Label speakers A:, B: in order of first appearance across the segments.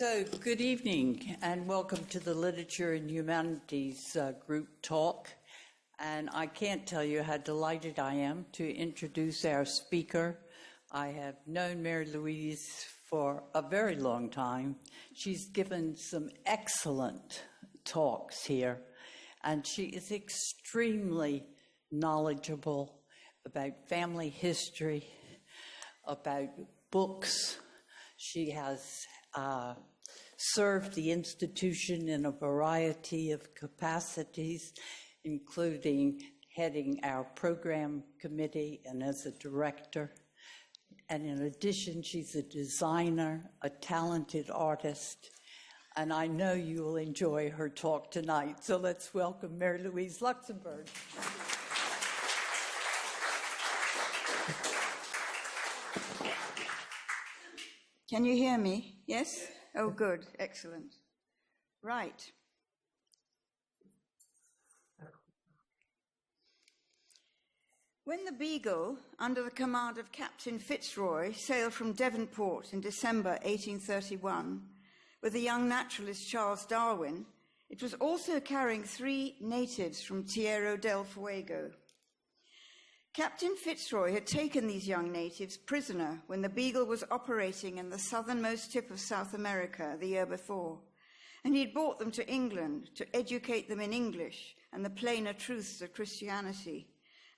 A: So, good evening and welcome to the Literature and Humanities group talk. And I can't tell you how delighted I am to introduce our speaker. I have known Marie-Louise for a very long time. She's given some excellent talks here, and she is extremely knowledgeable about family history, about books. She has served the institution in a variety of capacities, including heading our program committee and as a director. And in addition, she's a designer, a talented artist, and I know you will enjoy her talk tonight. So let's welcome Marie-Louise Luxemburg.
B: Can you hear me? Yes? Oh, good. Excellent. Right. When the Beagle, under the command of Captain Fitzroy, sailed from Devonport in December 1831 with the young naturalist Charles Darwin, it was also carrying 3 natives from Tierra del Fuego. Captain Fitzroy had taken these young natives prisoner when the Beagle was operating in the southernmost tip of South America the year before, and he had brought them to England to educate them in English and the plainer truths of Christianity,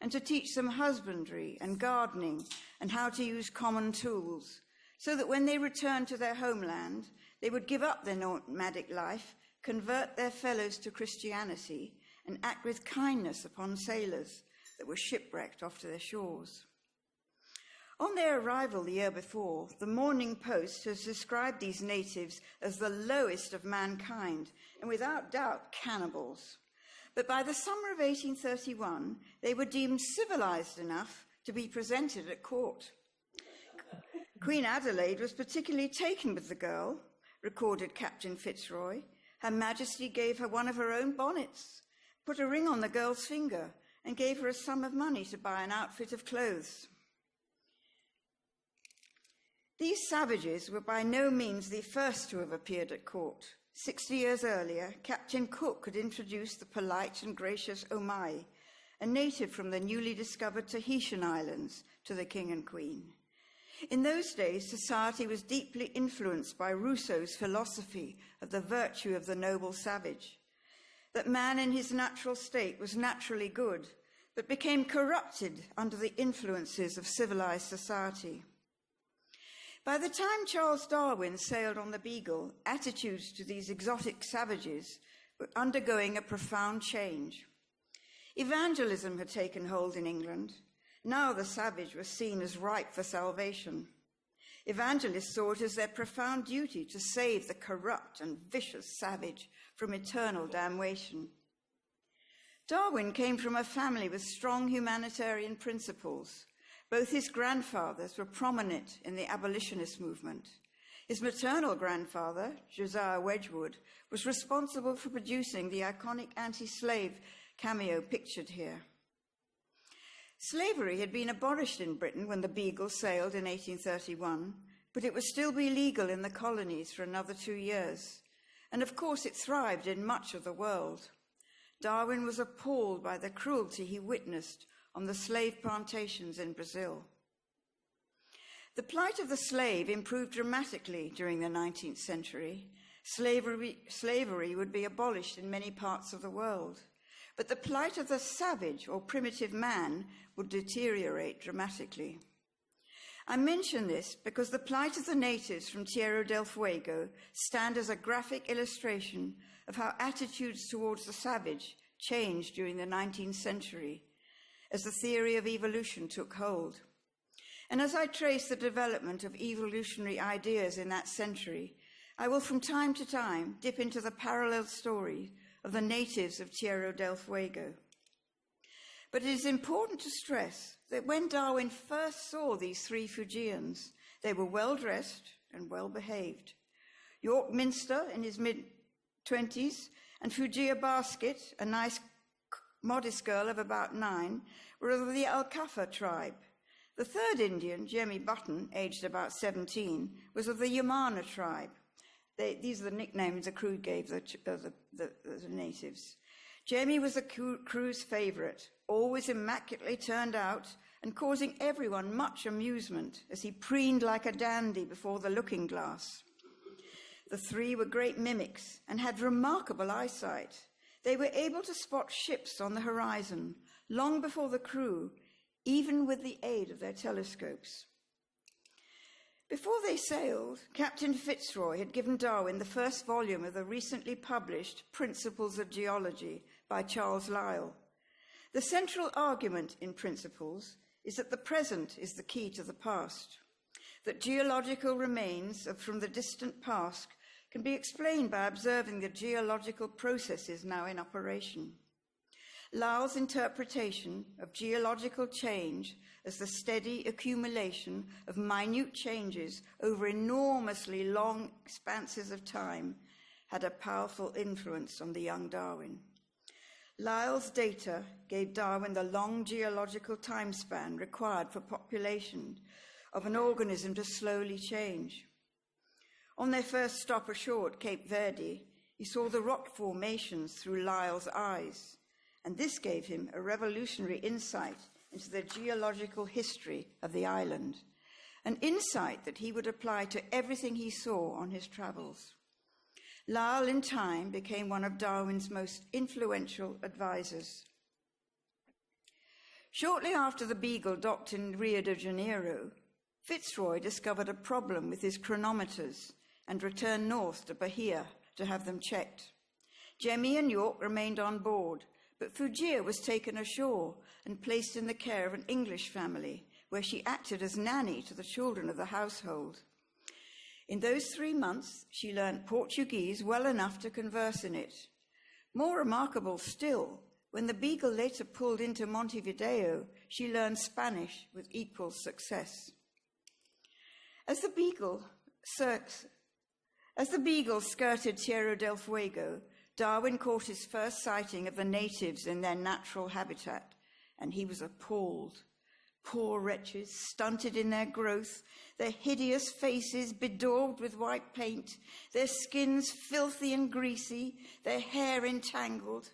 B: and to teach them husbandry and gardening and how to use common tools, so that when they returned to their homeland, they would give up their nomadic life, convert their fellows to Christianity, and act with kindness upon sailors that were shipwrecked off to their shores. On their arrival the year before, the Morning Post has described these natives as the lowest of mankind, and without doubt cannibals. But by the summer of 1831, they were deemed civilized enough to be presented at court. Queen Adelaide was particularly taken with the girl, recorded Captain Fitzroy. Her Majesty gave her one of her own bonnets, put a ring on the girl's finger, and gave her a sum of money to buy an outfit of clothes. These savages were by no means the first to have appeared at court. 60 years earlier, Captain Cook had introduced the polite and gracious Omai, a native from the newly discovered Tahitian Islands, to the King and Queen. In those days, society was deeply influenced by Rousseau's philosophy of the virtue of the noble savage, that man in his natural state was naturally good, but became corrupted under the influences of civilized society. By the time Charles Darwin sailed on the Beagle, attitudes to these exotic savages were undergoing a profound change. Evangelism had taken hold in England. Now the savage was seen as ripe for salvation. Evangelists saw it as their profound duty to save the corrupt and vicious savage from eternal damnation. Darwin came from a family with strong humanitarian principles. Both his grandfathers were prominent in the abolitionist movement. His maternal grandfather, Josiah Wedgwood, was responsible for producing the iconic anti-slave cameo pictured here. Slavery had been abolished in Britain when the Beagle sailed in 1831, but it would still be legal in the colonies for another 2 years. And of course it thrived in much of the world. Darwin was appalled by the cruelty he witnessed on the slave plantations in Brazil. The plight of the slave improved dramatically during the 19th century. Slavery would be abolished in many parts of the world. But the plight of the savage or primitive man would deteriorate dramatically. I mention this because the plight of the natives from Tierra del Fuego stand as a graphic illustration of how attitudes towards the savage changed during the 19th century as the theory of evolution took hold. And as I trace the development of evolutionary ideas in that century, I will from time to time dip into the parallel story of the natives of Tierra del Fuego. But it is important to stress that when Darwin first saw these 3 Fijians, they were well-dressed and well-behaved. York Minster, in his mid-20s, and Fujia Basket, a nice, modest girl of about 9, were of the Alcafa tribe. The third Indian, Jemmy Button, aged about 17, was of the Yamana tribe. These are the nicknames the crew gave the natives. Jamie was the crew's favourite, always immaculately turned out and causing everyone much amusement as he preened like a dandy before the looking glass. The three were great mimics and had remarkable eyesight. They were able to spot ships on the horizon long before the crew, even with the aid of their telescopes. Before they sailed, Captain Fitzroy had given Darwin the first volume of the recently published Principles of Geology by Charles Lyell. The central argument in Principles is that the present is the key to the past, that geological remains from the distant past can be explained by observing the geological processes now in operation. Lyell's interpretation of geological change as the steady accumulation of minute changes over enormously long expanses of time had a powerful influence on the young Darwin. Lyell's data gave Darwin the long geological time span required for population of an organism to slowly change. On their first stop ashore at Cape Verde, he saw the rock formations through Lyell's eyes, and this gave him a revolutionary insight into the geological history of the island, an insight that he would apply to everything he saw on his travels. Lyell, in time, became one of Darwin's most influential advisors. Shortly after the Beagle docked in Rio de Janeiro, Fitzroy discovered a problem with his chronometers and returned north to Bahia to have them checked. Jemmy and York remained on board, but Fugia was taken ashore and placed in the care of an English family, where she acted as nanny to the children of the household. In those 3 months, she learned Portuguese well enough to converse in it. More remarkable still, when the Beagle later pulled into Montevideo, she learned Spanish with equal success. As the Beagle skirted Tierra del Fuego, Darwin caught his first sighting of the natives in their natural habitat, and he was appalled. Poor wretches, stunted in their growth, their hideous faces bedaubed with white paint, their skins filthy and greasy, their hair entangled.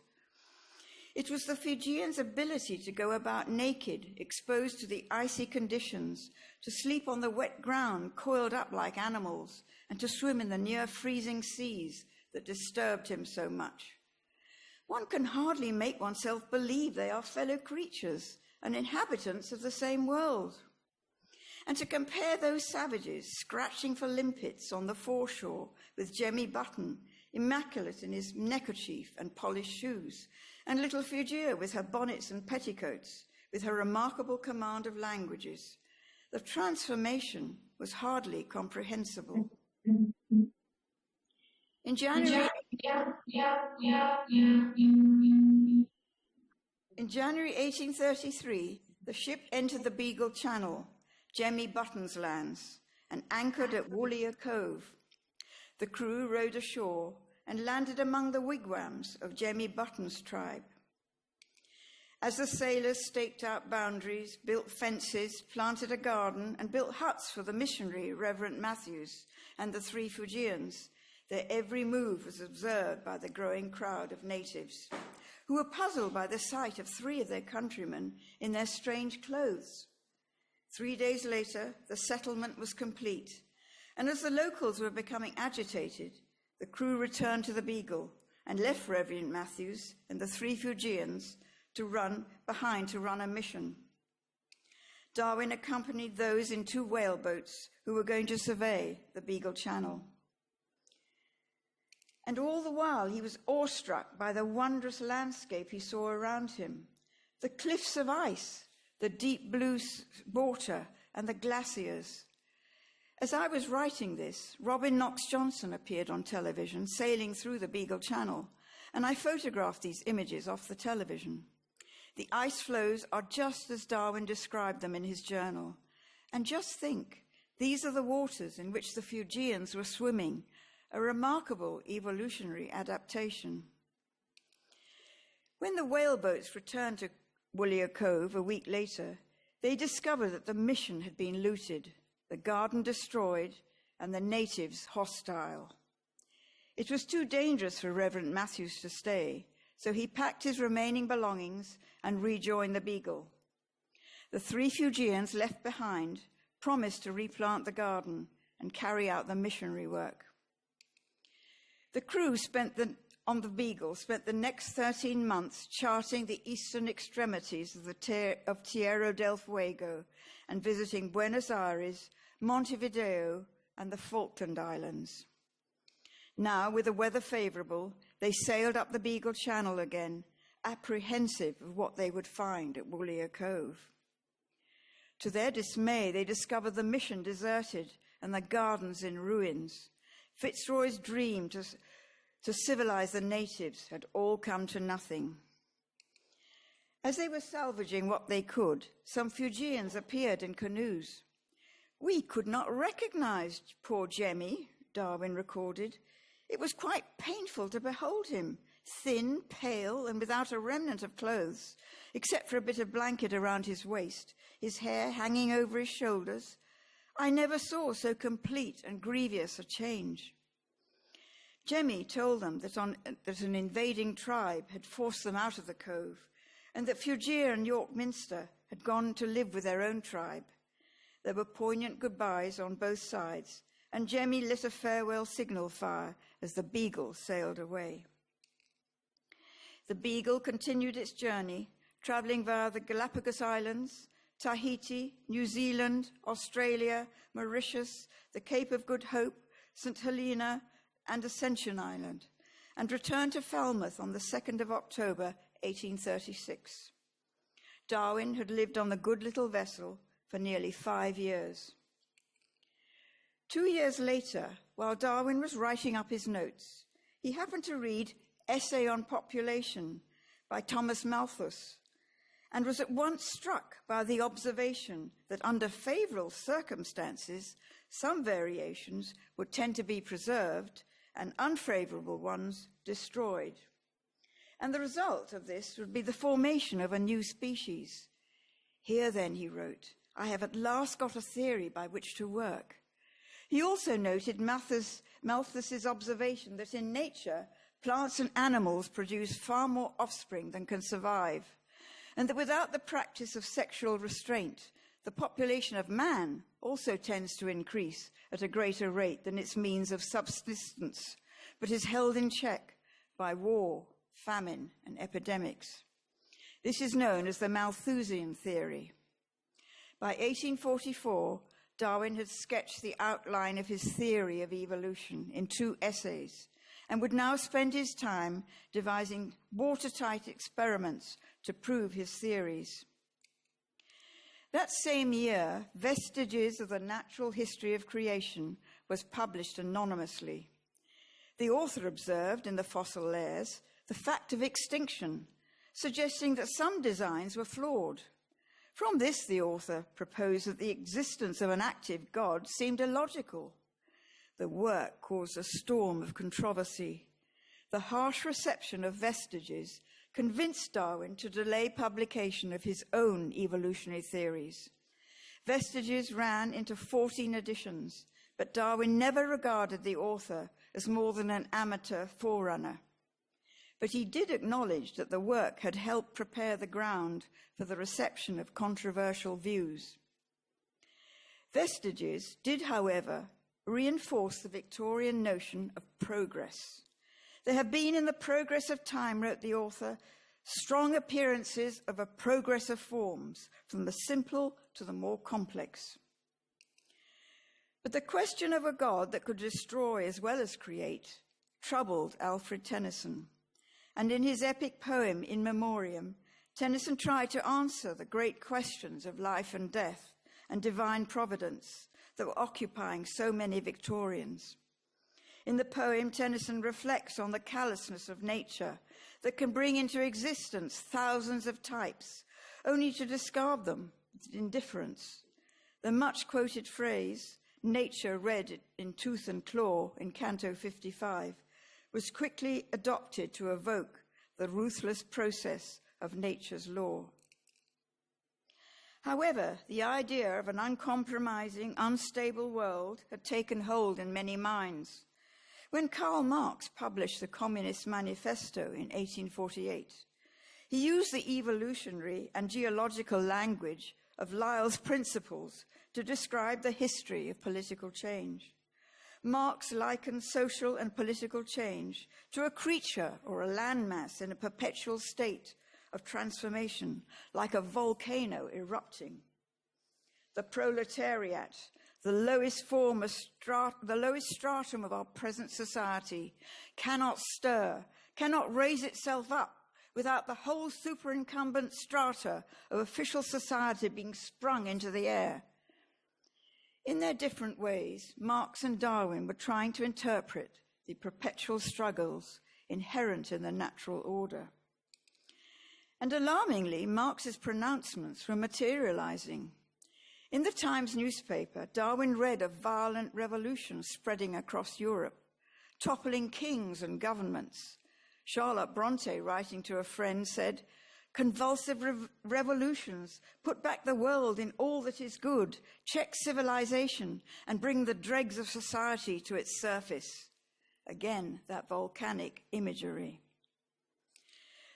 B: It was the Fijians' ability to go about naked, exposed to the icy conditions, to sleep on the wet ground, coiled up like animals, and to swim in the near-freezing seas that disturbed him so much. One can hardly make oneself believe they are fellow creatures and inhabitants of the same world. And to compare those savages scratching for limpets on the foreshore with Jemmy Button, immaculate in his neckerchief and polished shoes, and little Fugia with her bonnets and petticoats, with her remarkable command of languages, the transformation was hardly comprehensible. In January 1833, the ship entered the Beagle Channel, Jemmy Button's lands, and anchored at Woollya Cove. The crew rowed ashore and landed among the wigwams of Jemmy Button's tribe. As the sailors staked out boundaries, built fences, planted a garden, and built huts for the missionary, Reverend Matthews, and the 3 Fijians, their every move was observed by the growing crowd of natives, who were puzzled by the sight of 3 of their countrymen in their strange clothes. 3 days later, the settlement was complete, and as the locals were becoming agitated, the crew returned to the Beagle and left Reverend Matthews and the 3 Fijians to run a mission. Darwin accompanied those in 2 whaleboats who were going to survey the Beagle Channel. And all the while he was awestruck by the wondrous landscape he saw around him, the cliffs of ice, the deep blue water, and the glaciers. As I was writing this, Robin Knox-Johnson appeared on television, sailing through the Beagle Channel, and I photographed these images off the television. The ice floes are just as Darwin described them in his journal. And just think, these are the waters in which the Fijians were swimming, a remarkable evolutionary adaptation. When the whaleboats returned to Woollya Cove a week later, they discovered that the mission had been looted, the garden destroyed, and the natives hostile. It was too dangerous for Reverend Matthews to stay, so he packed his remaining belongings and rejoined the Beagle. The 3 Fijians left behind promised to replant the garden and carry out the missionary work. The crew on the Beagle spent the next 13 months charting the eastern extremities of Tierra del Fuego and visiting Buenos Aires, Montevideo, and the Falkland Islands. Now, with the weather favorable, they sailed up the Beagle Channel again, apprehensive of what they would find at Woollya Cove. To their dismay, they discovered the mission deserted and the gardens in ruins. Fitzroy's dream to civilize the natives had all come to nothing. As they were salvaging what they could, some Fijians appeared in canoes. "We could not recognize poor Jemmy," Darwin recorded. "It was quite painful to behold him, thin, pale, and without a remnant of clothes, except for a bit of blanket around his waist, his hair hanging over his shoulders. I never saw so complete and grievous a change." Jemmy told them that an invading tribe had forced them out of the cove, and that Fijian and York Minster had gone to live with their own tribe. There were poignant goodbyes on both sides, and Jemmy lit a farewell signal fire as the Beagle sailed away. The Beagle continued its journey, travelling via the Galapagos Islands, Tahiti, New Zealand, Australia, Mauritius, the Cape of Good Hope, St. Helena, and Ascension Island, and returned to Falmouth on the 2nd of October, 1836. Darwin had lived on the good little vessel for nearly 5 years. 2 years later, while Darwin was writing up his notes, he happened to read Essay on Population by Thomas Malthus, and was at once struck by the observation that under favorable circumstances, some variations would tend to be preserved and unfavorable ones destroyed. And the result of this would be the formation of a new species. "Here then," he wrote, "I have at last got a theory by which to work." He also noted Malthus's observation that in nature, plants and animals produce far more offspring than can survive, and that without the practice of sexual restraint, the population of man also tends to increase at a greater rate than its means of subsistence, but is held in check by war, famine, and epidemics. This is known as the Malthusian theory. By 1844, Darwin had sketched the outline of his theory of evolution in 2 essays, and would now spend his time devising watertight experiments to prove his theories. That same year, Vestiges of the Natural History of Creation was published anonymously. The author observed in the fossil layers the fact of extinction, suggesting that some designs were flawed. From this, the author proposed that the existence of an active God seemed illogical. The work caused a storm of controversy. The harsh reception of Vestiges convinced Darwin to delay publication of his own evolutionary theories. Vestiges ran into 14 editions, but Darwin never regarded the author as more than an amateur forerunner. But he did acknowledge that the work had helped prepare the ground for the reception of controversial views. Vestiges did, however, reinforce the Victorian notion of progress. There have been in the progress of time, wrote the author, strong appearances of a progress of forms, from the simple to the more complex. But the question of a God that could destroy as well as create troubled Alfred Tennyson. And in his epic poem, In Memoriam, Tennyson tried to answer the great questions of life and death and divine providence that were occupying so many Victorians. In the poem, Tennyson reflects on the callousness of nature that can bring into existence thousands of types, only to discard them with indifference. The much-quoted phrase, "nature red in tooth and claw" in Canto 55, was quickly adopted to evoke the ruthless process of nature's law. However, the idea of an uncompromising, unstable world had taken hold in many minds. When Karl Marx published the Communist Manifesto in 1848, he used the evolutionary and geological language of Lyell's principles to describe the history of political change. Marx likened social and political change to a creature or a landmass in a perpetual state of transformation, like a volcano erupting. The proletariat, the lowest stratum of our present society, cannot stir, cannot raise itself up without the whole superincumbent strata of official society being sprung into the air. In their different ways, Marx and Darwin were trying to interpret the perpetual struggles inherent in the natural order. And alarmingly, Marx's pronouncements were materializing. In the Times newspaper, Darwin read of violent revolutions spreading across Europe, toppling kings and governments. Charlotte Bronte, writing to a friend, said, "Convulsive revolutions put back the world in all that is good, check civilization, and bring the dregs of society to its surface." Again, that volcanic imagery.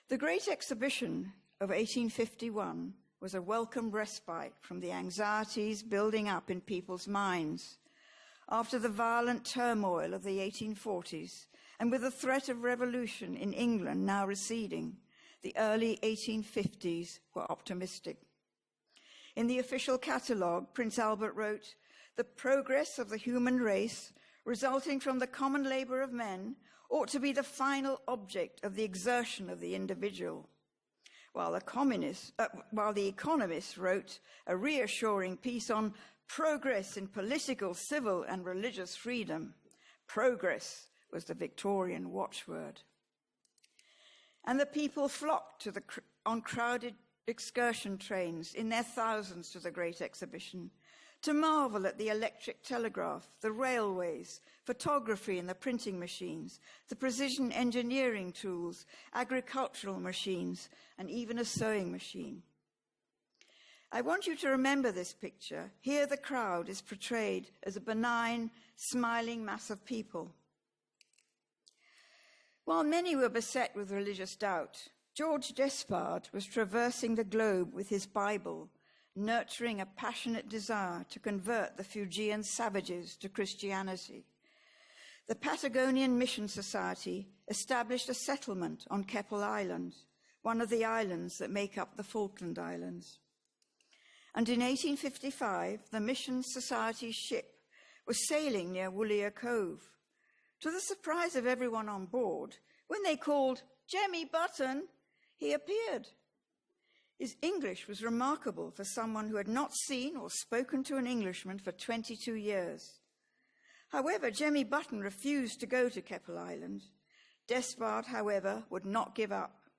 B: The Great Exhibition of 1851 was a welcome respite from the anxieties building up in people's minds. After the violent turmoil of the 1840s, and with the threat of revolution in England now receding, the early 1850s were optimistic. In the official catalogue, Prince Albert wrote, "The progress of the human race, resulting from the common labour of men, ought to be the final object of the exertion of the individual." While the Economist wrote a reassuring piece on progress in political, civil, and religious freedom. Progress was the Victorian watchword. And the people flocked on crowded excursion trains in their thousands to the Great Exhibition to marvel at the electric telegraph, the railways, photography and the printing machines, the precision engineering tools, agricultural machines, and even a sewing machine. I want you to remember this picture. Here the crowd is portrayed as a benign, smiling mass of people. While many were beset with religious doubt, George Despard was traversing the globe with his Bible, nurturing a passionate desire to convert the Fijian savages to Christianity. The Patagonian Mission Society established a settlement on Keppel Island, one of the islands that make up the Falkland Islands. And in 1855, the Mission Society's ship was sailing near Woollya Cove. To the surprise of everyone on board, when they called, "Jemmy Button," he appeared. His English was remarkable for someone who had not seen or spoken to an Englishman for 22 years. However, Jemmy Button refused to go to Keppel Island. Despard, however, would not give up.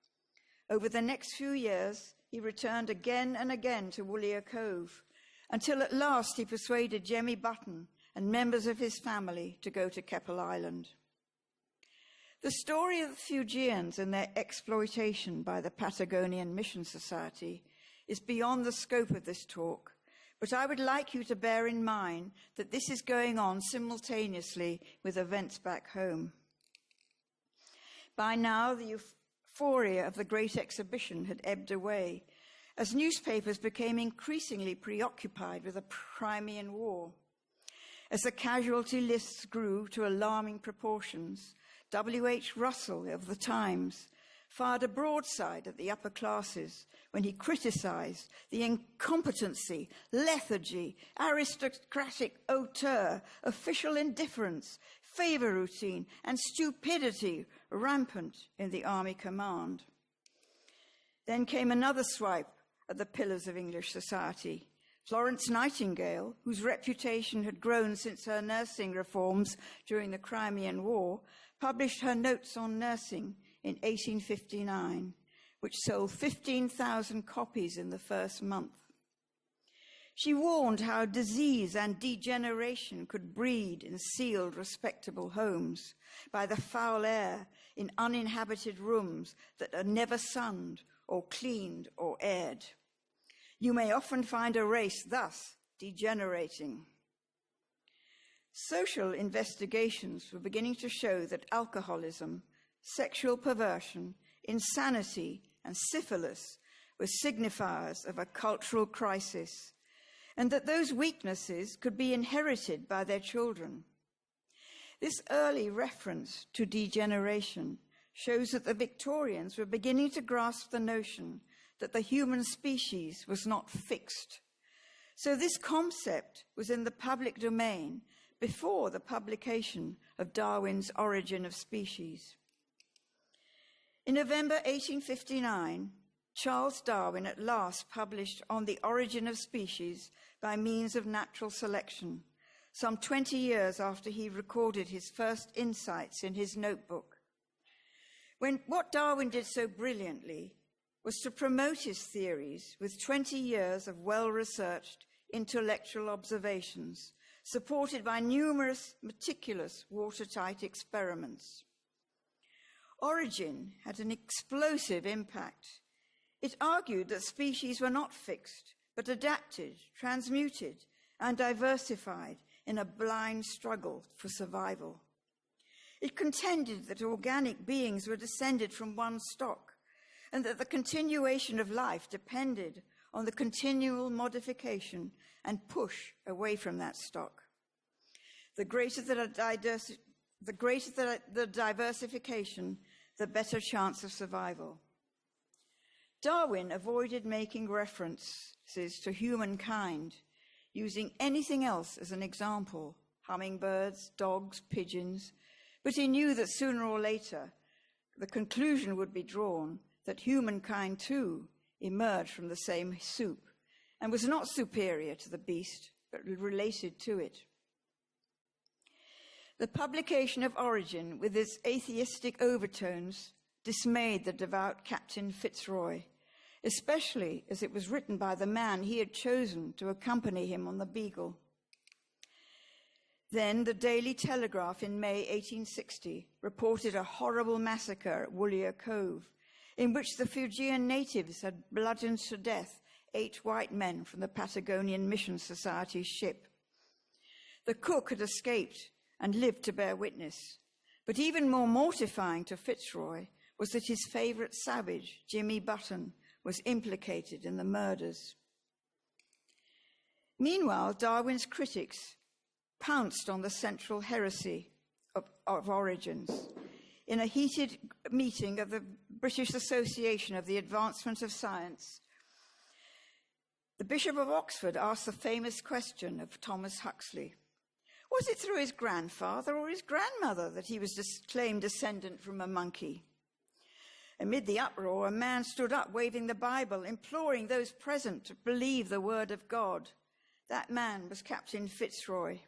B: Over the next few years, he returned again and again to Woollya Cove, until at last he persuaded Jemmy Button and members of his family to go to Keppel Island. The story of the Fijians and their exploitation by the Patagonian Mission Society is beyond the scope of this talk, but I would like you to bear in mind that this is going on simultaneously with events back home. By now, the euphoria of the Great Exhibition had ebbed away, as newspapers became increasingly preoccupied with the Crimean War. As the casualty lists grew to alarming proportions, W.H. Russell of the Times fired a broadside at the upper classes when he criticized the incompetency, lethargy, aristocratic hauteur, official indifference, favor routine, and stupidity rampant in the army command. Then came another swipe at the pillars of English society. Florence Nightingale, whose reputation had grown since her nursing reforms during the Crimean War, published her Notes on Nursing in 1859, which sold 15,000 copies in the first month. She warned how disease and degeneration could breed in sealed, respectable homes, by the foul air in uninhabited rooms that are never sunned or cleaned or aired. You may often find a race thus degenerating. social investigations were beginning to show that alcoholism, sexual perversion, insanity, and syphilis were signifiers of a cultural crisis, and that those weaknesses could be inherited by their children. This early reference to degeneration shows that the Victorians were beginning to grasp the notion that the human species was not fixed. So this concept was in the public domain before the publication of Darwin's Origin of Species. In November 1859, Charles Darwin at last published On the Origin of Species by Means of Natural Selection, some 20 years after he recorded his first insights in his notebook. What Darwin did so brilliantly was to promote his theories with 20 years of well-researched intellectual observations, supported by numerous meticulous watertight experiments. Origin had an explosive impact. It argued that species were not fixed, but adapted, transmuted, and diversified in a blind struggle for survival. It contended that organic beings were descended from one stock, and that the continuation of life depended on the continual modification and push away from that stock. The greater the diversification, the better chance of survival. Darwin avoided making references to humankind, using anything else as an example, hummingbirds, dogs, pigeons, but he knew that sooner or later the conclusion would be drawn that humankind too emerged from the same soup and was not superior to the beast, but related to it. The publication of Origin, with its atheistic overtones, dismayed the devout Captain Fitzroy, especially as it was written by the man he had chosen to accompany him on the Beagle. Then the Daily Telegraph in May 1860 reported a horrible massacre at Woollier Cove, in which the Fijian natives had bludgeoned to death 8 white men from the Patagonian Mission Society's ship. The cook had escaped and lived to bear witness. But even more mortifying to Fitzroy was that his favorite savage, Jimmy Button, was implicated in the murders. Meanwhile, Darwin's critics pounced on the central heresy of Origins. In a heated meeting of the British Association of the Advancement of Science, the Bishop of Oxford asked the famous question of Thomas Huxley: was it through his grandfather or his grandmother that he was claimed descendant from a monkey? Amid the uproar, a man stood up waving the Bible, imploring those present to believe the word of God. That man was Captain Fitzroy.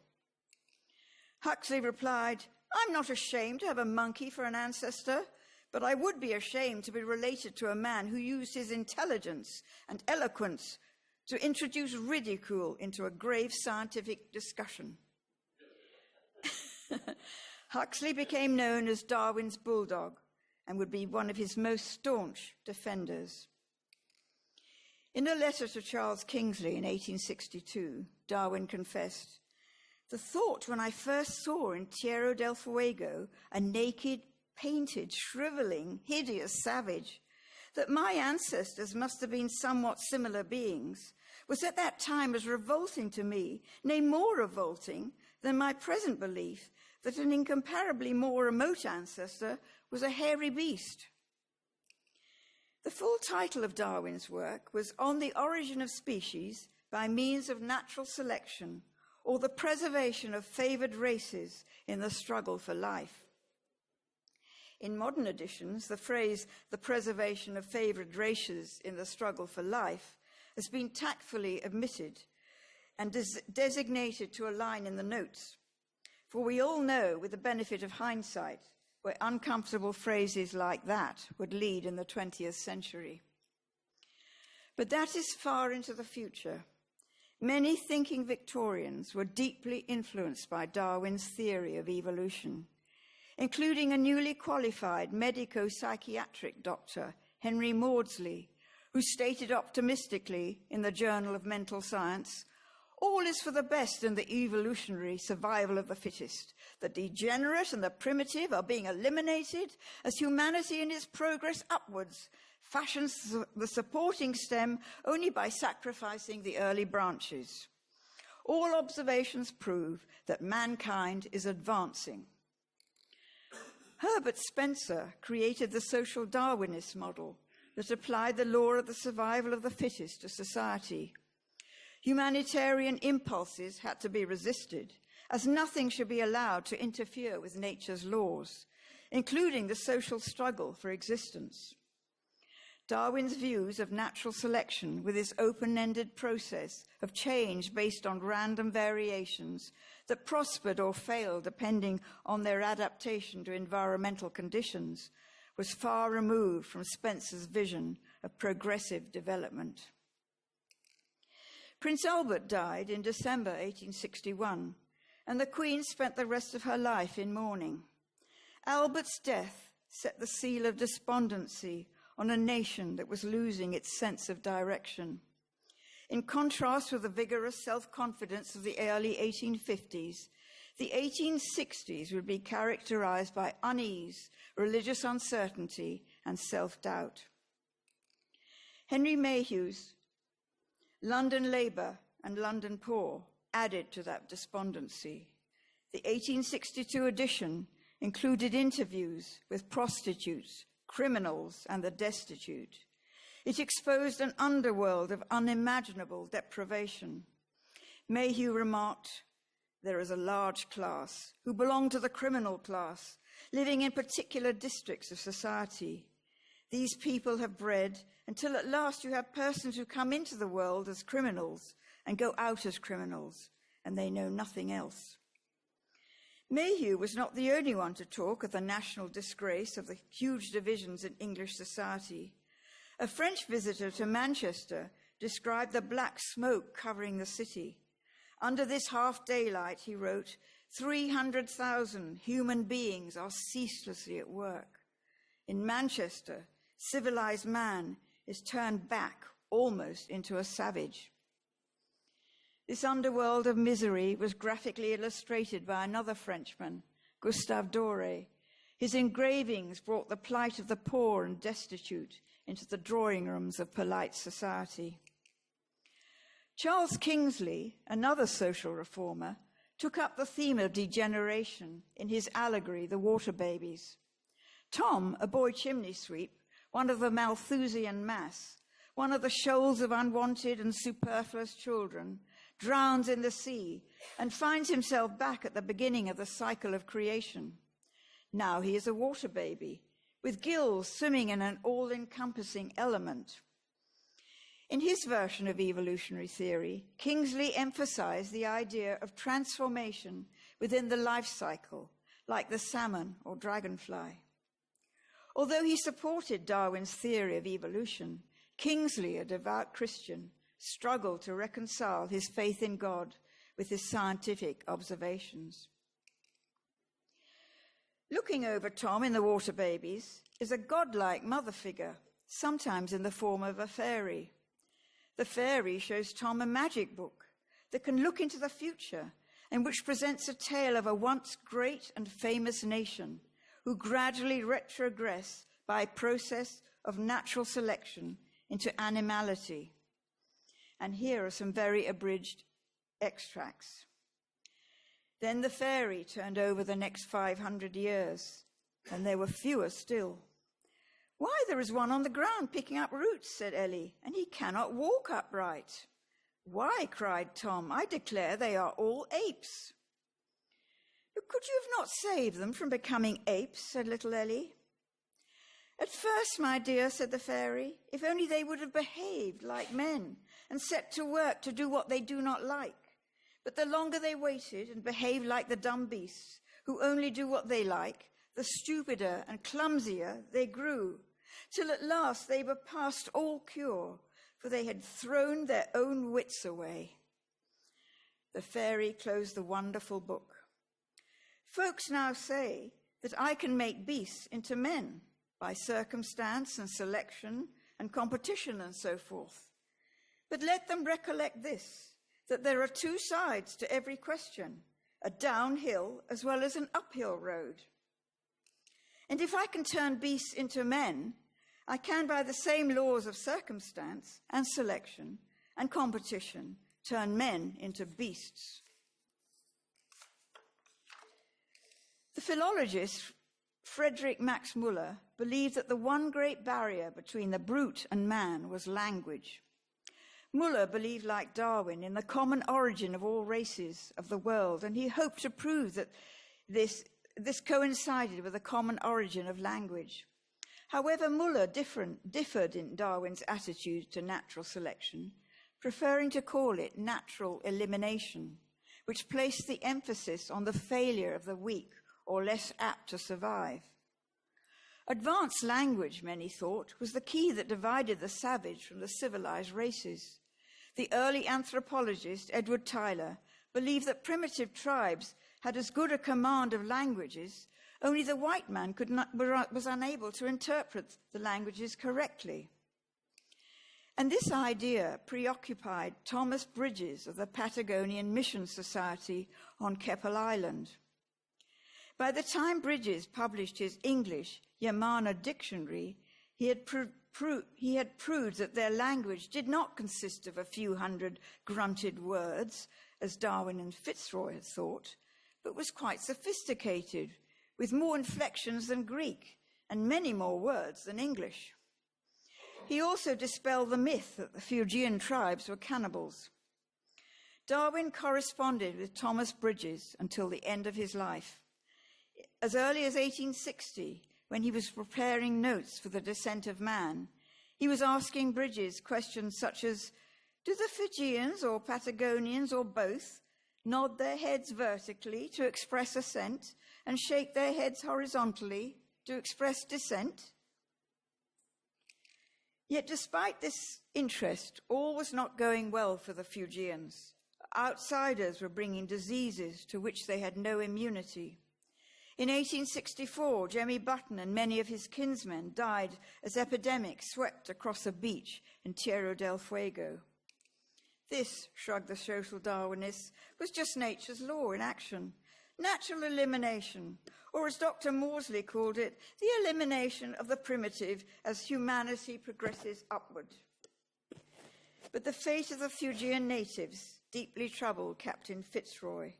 B: Huxley replied, "I'm not ashamed to have a monkey for an ancestor, but I would be ashamed to be related to a man who used his intelligence and eloquence to introduce ridicule into a grave scientific discussion." Huxley became known as Darwin's bulldog and would be one of his most staunch defenders. In a letter to Charles Kingsley in 1862, Darwin confessed, "The thought when I first saw in Tierra del Fuego a naked, painted, shriveling, hideous savage, that my ancestors must have been somewhat similar beings, was at that time as revolting to me, nay, more revolting than my present belief that an incomparably more remote ancestor was a hairy beast." The full title of Darwin's work was On the Origin of Species by Means of Natural Selection, or the Preservation of Favored Races in the Struggle for Life. In modern editions, the phrase, the preservation of favored races in the struggle for life, has been tactfully omitted and designated to a line in the notes. For we all know, with the benefit of hindsight, where uncomfortable phrases like that would lead in the 20th century. But that is far into the future. Many thinking Victorians were deeply influenced by Darwin's theory of evolution, including a newly qualified medico-psychiatric doctor, Henry Maudsley, who stated optimistically in the Journal of Mental Science, All is for the best in the evolutionary survival of the fittest. The degenerate and the primitive are being eliminated as humanity in its progress upwards fashions the supporting stem only by sacrificing the early branches. All observations prove that mankind is advancing. Herbert Spencer created the social Darwinist model that applied the law of the survival of the fittest to society. Humanitarian impulses had to be resisted, as nothing should be allowed to interfere with nature's laws, including the social struggle for existence. Darwin's views of natural selection, with its open-ended process of change based on random variations that prospered or failed depending on their adaptation to environmental conditions, was far removed from Spencer's vision of progressive development. Prince Albert died in December 1861, and the Queen spent the rest of her life in mourning. Albert's death set the seal of despondency on a nation that was losing its sense of direction. In contrast with the vigorous self-confidence of the early 1850s, the 1860s would be characterized by unease, religious uncertainty, and self-doubt. Henry Mayhew's London Labour and London Poor added to that despondency. The 1862 edition included interviews with prostitutes, criminals, and the destitute. It exposed an underworld of unimaginable deprivation. Mayhew remarked, "There is a large class who belong to the criminal class, living in particular districts of society. These people have bred until at last you have persons who come into the world as criminals and go out as criminals, and they know nothing else." Mayhew was not the only one to talk of the national disgrace of the huge divisions in English society. A French visitor to Manchester described the black smoke covering the city. Under this half daylight, he wrote, 300,000 human beings are ceaselessly at work. In Manchester, civilized man is turned back almost into a savage. This underworld of misery was graphically illustrated by another Frenchman, Gustave Doré. His engravings brought the plight of the poor and destitute into the drawing rooms of polite society. Charles Kingsley, another social reformer, took up the theme of degeneration in his allegory, The Water Babies. Tom, a boy chimney sweep, one of the Malthusian mass, one of the shoals of unwanted and superfluous children, drowns in the sea and finds himself back at the beginning of the cycle of creation. Now he is a water baby, with gills swimming in an all-encompassing element. In his version of evolutionary theory, Kingsley emphasized the idea of transformation within the life cycle, like the salmon or dragonfly. Although he supported Darwin's theory of evolution, Kingsley, a devout Christian, struggled to reconcile his faith in God with his scientific observations. Looking over Tom in The Water Babies is a godlike mother figure, sometimes in the form of a fairy. The fairy shows Tom a magic book that can look into the future and which presents a tale of a once great and famous nation who gradually retrogress by a process of natural selection into animality. And here are some very abridged extracts. Then the fairy turned over the next 500 years, and there were fewer still. "Why, there is one on the ground picking up roots," said Ellie, "and he cannot walk upright." "Why," cried Tom, "I declare they are all apes." "But could you have not saved them from becoming apes?" said little Ellie. "At first, my dear," said the fairy, "if only they would have behaved like men and set to work to do what they do not like. But the longer they waited and behaved like the dumb beasts, who only do what they like, the stupider and clumsier they grew, till at last they were past all cure, for they had thrown their own wits away." The fairy closed the wonderful book. "Folks now say that I can make beasts into men by circumstance and selection and competition and so forth. But let them recollect this, that there are two sides to every question, a downhill as well as an uphill road. And if I can turn beasts into men, I can, by the same laws of circumstance and selection and competition, turn men into beasts. The philologist Friedrich Max Müller believed that the one great barrier between the brute and man was language. Müller believed, like Darwin, in the common origin of all races of the world, and he hoped to prove that this coincided with the common origin of language. However, Müller differed in Darwin's attitude to natural selection, preferring to call it natural elimination, which placed the emphasis on the failure of the weak or less apt to survive. Advanced language, many thought, was the key that divided the savage from the civilized races. The early anthropologist Edward Tylor believed that primitive tribes had as good a command of languages, only the white man was unable to interpret the languages correctly. And this idea preoccupied Thomas Bridges of the Patagonian Mission Society on Keppel Island. By the time Bridges published his English Yamana dictionary, he had proved that their language did not consist of a few hundred grunted words, as Darwin and Fitzroy had thought, but was quite sophisticated, with more inflections than Greek and many more words than English. He also dispelled the myth that the Fuegian tribes were cannibals. Darwin corresponded with Thomas Bridges until the end of his life. As early as 1860, when he was preparing notes for The Descent of Man, he was asking Bridges questions such as, do the Fijians or Patagonians or both nod their heads vertically to express assent and shake their heads horizontally to express dissent? Yet despite this interest, all was not going well for the Fuegians. Outsiders were bringing diseases to which they had no immunity. In 1864, Jemmy Button and many of his kinsmen died as epidemics swept across a beach in Tierra del Fuego. This, shrugged the social Darwinists, was just nature's law in action. Natural elimination, or as Dr. Maudsley called it, the elimination of the primitive as humanity progresses upward. But the fate of the Fuegian natives deeply troubled Captain Fitzroy,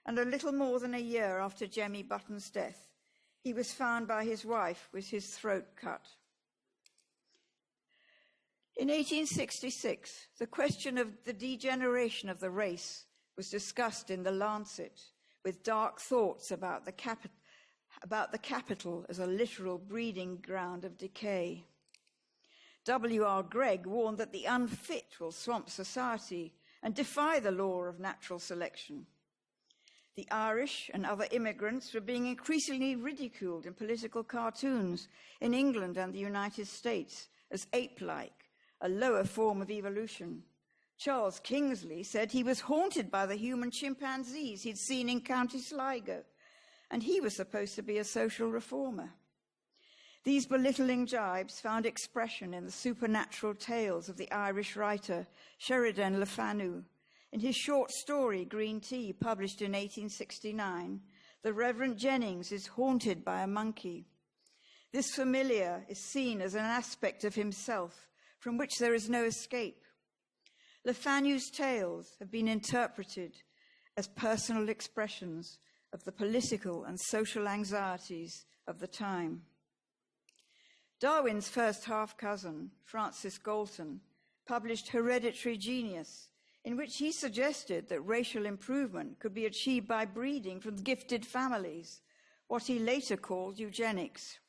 B: and a little more than a year after Jemmy Button's death, he was found by his wife with his throat cut. In 1866, the question of the degeneration of the race was discussed in The Lancet, with dark thoughts about the capital as a literal breeding ground of decay. W.R. Gregg warned that the unfit will swamp society and defy the law of natural selection. The Irish and other immigrants were being increasingly ridiculed in political cartoons in England and the United States as ape-like, a lower form of evolution. Charles Kingsley said he was haunted by the human chimpanzees he'd seen in County Sligo, and he was supposed to be a social reformer. These belittling jibes found expression in the supernatural tales of the Irish writer Sheridan Le Fanu. In his short story, Green Tea, published in 1869, the Reverend Jennings is haunted by a monkey. This familiar is seen as an aspect of himself from which there is no escape. Le Fanu's tales have been interpreted as personal expressions of the political and social anxieties of the time. Darwin's first half-cousin, Francis Galton, published Hereditary Genius, in which he suggested that racial improvement could be achieved by breeding from gifted families, what he later called eugenics.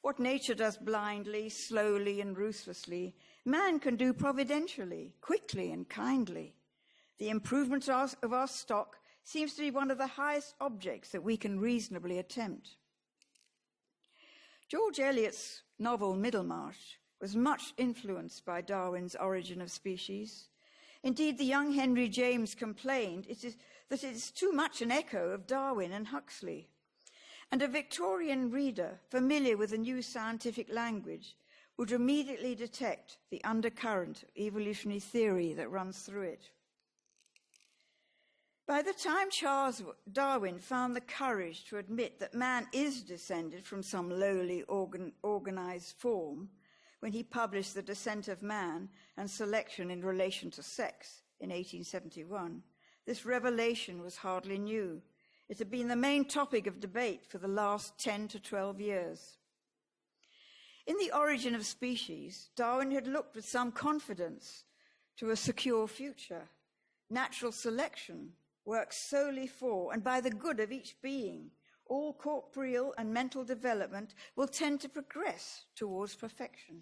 B: What nature does blindly, slowly, and ruthlessly, man can do providentially, quickly, and kindly. The improvement of our stock seems to be one of the highest objects that we can reasonably attempt. George Eliot's novel Middlemarch was much influenced by Darwin's Origin of Species. Indeed, the young Henry James complained that it is too much an echo of Darwin and Huxley. And a Victorian reader familiar with the new scientific language would immediately detect the undercurrent of evolutionary theory that runs through it. By the time Charles Darwin found the courage to admit that man is descended from some lowly organized form, when he published The Descent of Man and Selection in Relation to Sex in 1871, this revelation was hardly new. It had been the main topic of debate for the last 10 to 12 years. In The Origin of Species, Darwin had looked with some confidence to a secure future. Natural selection works solely for and by the good of each being. All corporeal and mental development will tend to progress towards perfection.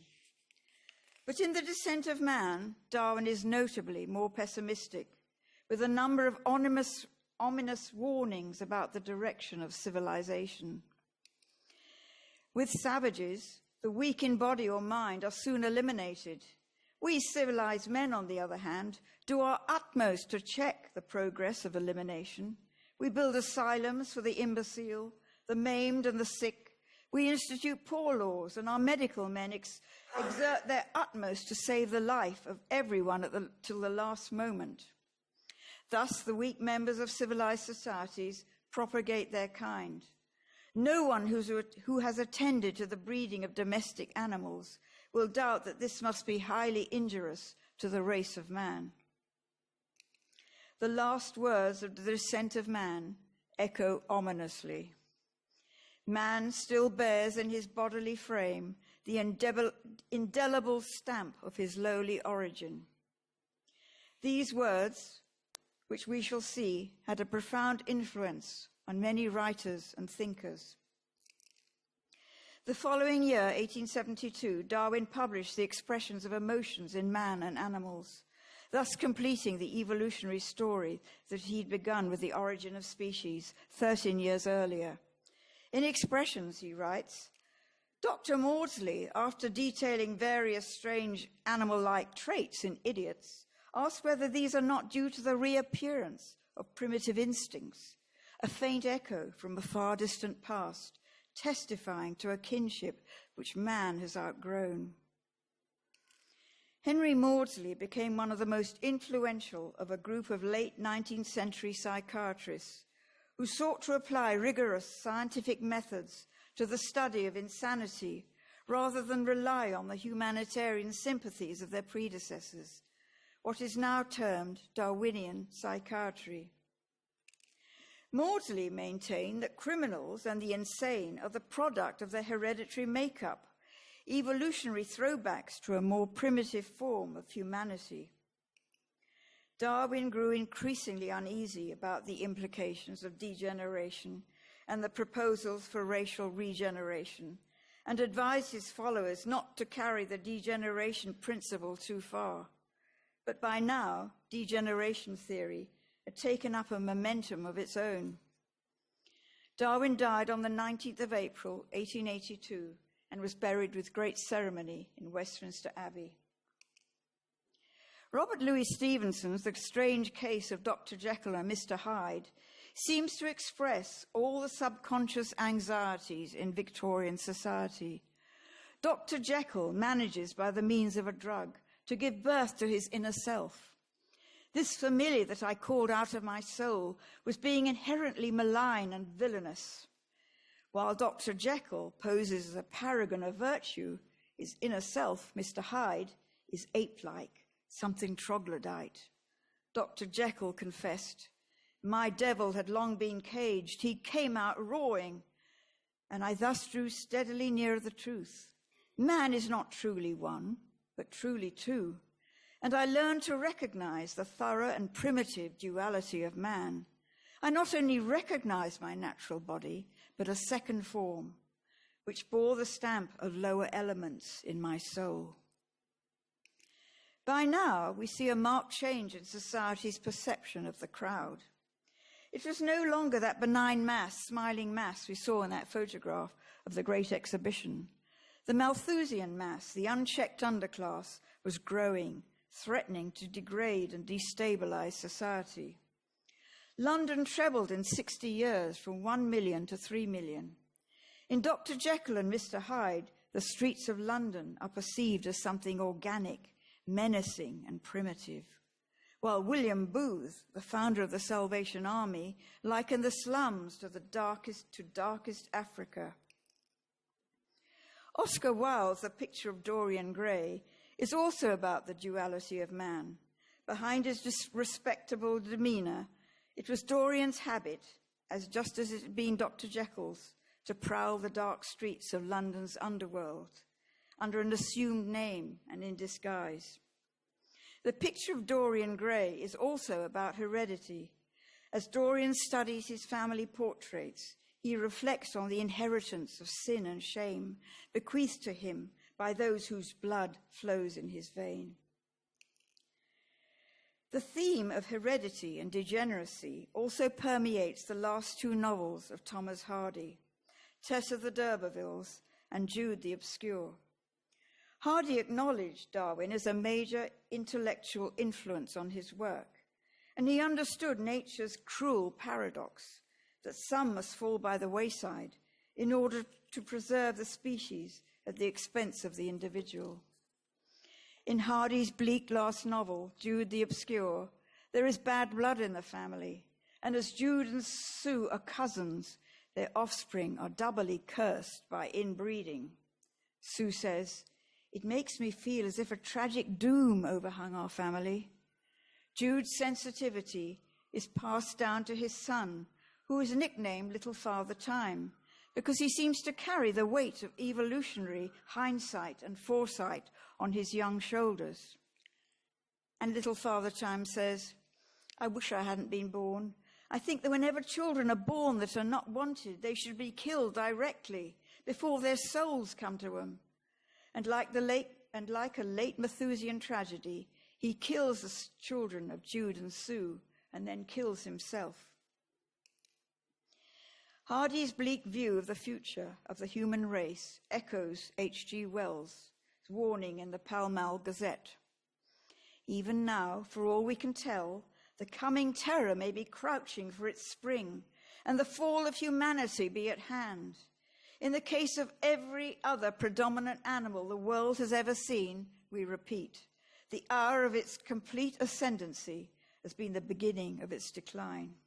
B: But in The Descent of Man, Darwin is notably more pessimistic, with a number of ominous warnings about the direction of civilization. With savages, the weak in body or mind are soon eliminated. We civilized men, on the other hand, do our utmost to check the progress of elimination. We build asylums for the imbecile, the maimed and the sick. We institute poor laws, and our medical men exert their utmost to save the life of everyone till the last moment. Thus, the weak members of civilized societies propagate their kind. No one who has attended to the breeding of domestic animals will doubt that this must be highly injurious to the race of man. The last words of The Descent of Man echo ominously. Man still bears in his bodily frame the indelible stamp of his lowly origin. These words, which we shall see, had a profound influence on many writers and thinkers. The following year, 1872, Darwin published The Expressions of Emotions in Man and Animals, thus completing the evolutionary story that he'd begun with The Origin of Species 13 years earlier. In Expressions, he writes, Dr. Maudsley, after detailing various strange animal-like traits in idiots, asked whether these are not due to the reappearance of primitive instincts, a faint echo from a far distant past, testifying to a kinship which man has outgrown. Henry Maudsley became one of the most influential of a group of late 19th century psychiatrists who sought to apply rigorous scientific methods to the study of insanity rather than rely on the humanitarian sympathies of their predecessors, what is now termed Darwinian psychiatry. Maudsley maintained that criminals and the insane are the product of their hereditary makeup, evolutionary throwbacks to a more primitive form of humanity. Darwin grew increasingly uneasy about the implications of degeneration and the proposals for racial regeneration, and advised his followers not to carry the degeneration principle too far. But by now, degeneration theory had taken up a momentum of its own. Darwin died on the 19th of April, 1882, and was buried with great ceremony in Westminster Abbey. Robert Louis Stevenson's The Strange Case of Dr. Jekyll and Mr. Hyde seems to express all the subconscious anxieties in Victorian society. Dr. Jekyll manages, by the means of a drug, to give birth to his inner self. This familiar that I called out of my soul was being inherently malign and villainous. While Dr. Jekyll poses as a paragon of virtue, his inner self, Mr. Hyde, is ape-like, something troglodyte. Dr. Jekyll confessed, "My devil had long been caged. He came out roaring." And I thus drew steadily nearer the truth. Man is not truly one, but truly two. And I learned to recognize the thorough and primitive duality of man. I not only recognized my natural body, but a second form, which bore the stamp of lower elements in my soul. By now, we see a marked change in society's perception of the crowd. It was no longer that benign mass, smiling mass we saw in that photograph of the Great Exhibition. The Malthusian mass, the unchecked underclass, was growing, threatening to degrade and destabilize society. London trebled in 60 years from 1 million to 3 million. In Dr. Jekyll and Mr. Hyde, the streets of London are perceived as something organic, menacing, and primitive. while William Booth, the founder of the Salvation Army, likened the slums to darkest Africa. Oscar Wilde's The Picture of Dorian Gray is also about the duality of man. Behind his respectable demeanor, it was Dorian's habit, just as it had been Dr. Jekyll's, to prowl the dark streets of London's underworld under an assumed name and in disguise. The Picture of Dorian Gray is also about heredity. As Dorian studies his family portraits, he reflects on the inheritance of sin and shame bequeathed to him by those whose blood flows in his vein. The theme of heredity and degeneracy also permeates the last two novels of Thomas Hardy, Tess of the D'Urbervilles and Jude the Obscure. Hardy acknowledged Darwin as a major intellectual influence on his work, and he understood nature's cruel paradox that some must fall by the wayside in order to preserve the species at the expense of the individual. In Hardy's bleak last novel, Jude the Obscure, there is bad blood in the family, and as Jude and Sue are cousins, their offspring are doubly cursed by inbreeding. Sue says, "It makes me feel as if a tragic doom overhung our family." Jude's sensitivity is passed down to his son, who is nicknamed Little Father Time, because he seems to carry the weight of evolutionary hindsight and foresight on his young shoulders. And Little Father Time says, "I wish I hadn't been born. I think that whenever children are born that are not wanted, they should be killed directly before their souls come to them." And like a late Methusean tragedy, he kills the children of Jude and Sue and then kills himself. Hardy's bleak view of the future of the human race echoes H.G. Wells' warning in the Pall Mall Gazette. "Even now, for all we can tell, the coming terror may be crouching for its spring, and the fall of humanity be at hand. In the case of every other predominant animal the world has ever seen, we repeat, the hour of its complete ascendancy has been the beginning of its decline."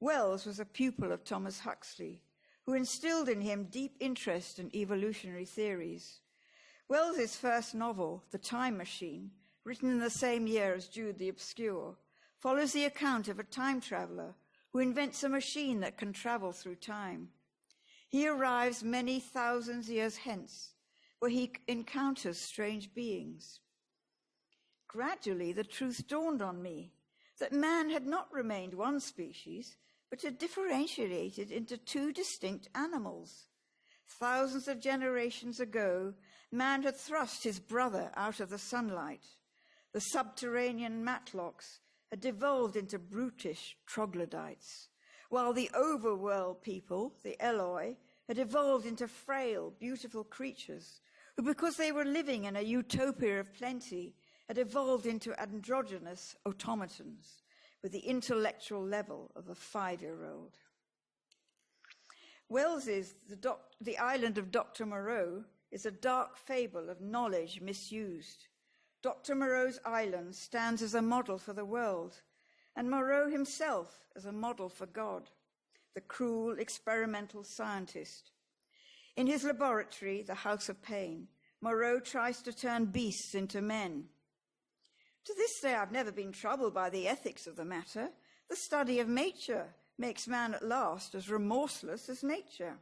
B: Wells was a pupil of Thomas Huxley, who instilled in him deep interest in evolutionary theories. Wells's first novel, The Time Machine, written in the same year as Jude the Obscure, follows the account of a time traveler who invents a machine that can travel through time. He arrives many thousands years hence, where he encounters strange beings. "Gradually, the truth dawned on me that man had not remained one species, but had differentiated into two distinct animals. Thousands of generations ago, man had thrust his brother out of the sunlight. The subterranean matlocks had devolved into brutish troglodytes, while the overworld people, the Eloi, had evolved into frail, beautiful creatures who, because they were living in a utopia of plenty, had evolved into androgynous automatons with the intellectual level of a 5-year-old. Wells's The Island of Dr. Moreau is a dark fable of knowledge misused. Dr. Moreau's island stands as a model for the world, and Moreau himself as a model for God, the cruel experimental scientist. In his laboratory, the House of Pain, Moreau tries to turn beasts into men. "To this day, I've never been troubled by the ethics of the matter. The study of nature makes man at last as remorseless as nature."